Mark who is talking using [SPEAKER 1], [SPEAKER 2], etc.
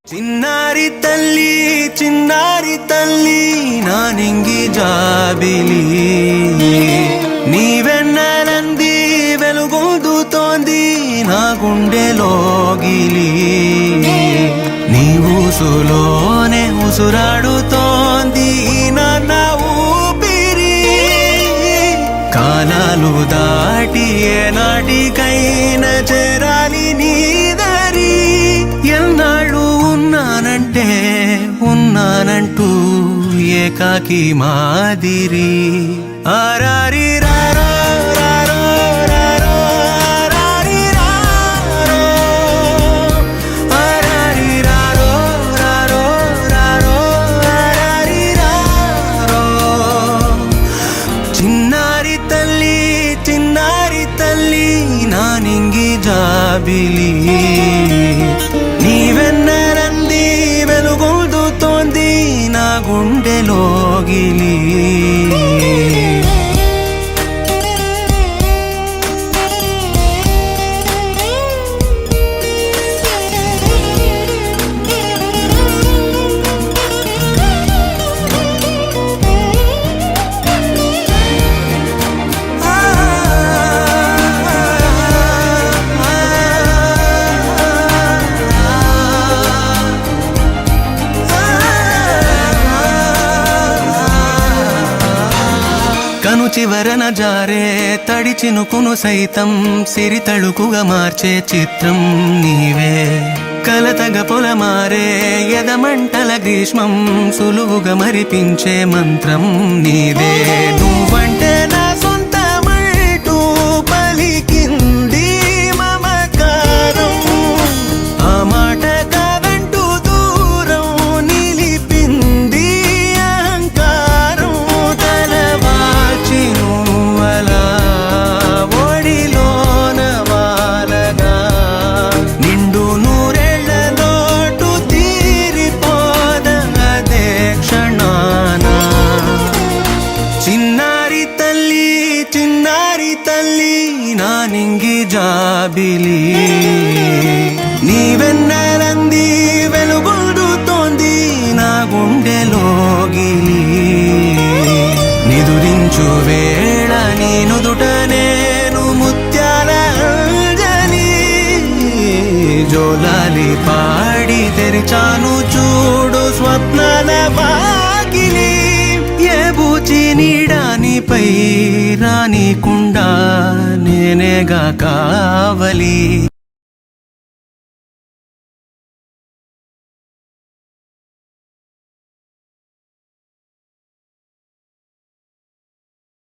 [SPEAKER 1] చిన్నారి తల్లి నానింగి జాబిలి నీవెన్నెలంది వెలుగొందుతోంది నా గుండెలోగిలి నీ ఊసులోనే ఉసురాడుతోంది నాన్న ఊపిరి కాలాలు దాటి ఏనాటికైనా చేరాలి నీ దరి ఎన్నాళ్ళు ఉన్నానంటూ ఏకాకి మాదిరి ఆరారి రారో రారో రారో ఆరారి రారో ఆరారి రారో రారో రారో ఆరారి రారో చిన్నారి తల్లి నానింగి జాబిలి నీవెన్నెలంది వెలుగొందుతోంది నా గుండెలోగిలి కను చివరన జారే తడి చినుకును సైతం సిరి తళుకుగా మార్చే చిత్రం నీవే కలతగ పొలమారే ఎదమంటల గ్రీష్మం సులువుగా మరిపించే మంత్రం నీదే నువ్వంటే నా సొంతమంటూ పలికింది మమకారం ఆ మాట కాదంటూ దూరం నిలిపింది అహంకారం తలవాచి నువ్వలా ఒడిలోన వాలగా నిండు నూరేళ్ల లోటు తీరిపోదదే క్షణాన చిన్నారి తల్లి నానింగి జాబిలి నీవెన్నెలంది వెలుగొందుతోంది నా గుండెలోగిలి నిదురించు వేళ నీ నుదుట నేను ముత్యాల అంజలి జోలాలి పాడి తెరిచాను చూడు స్వప్నాల వాకిలి ఏ బూచి నీడానిపై రానికుండా నేనేగా కావలి.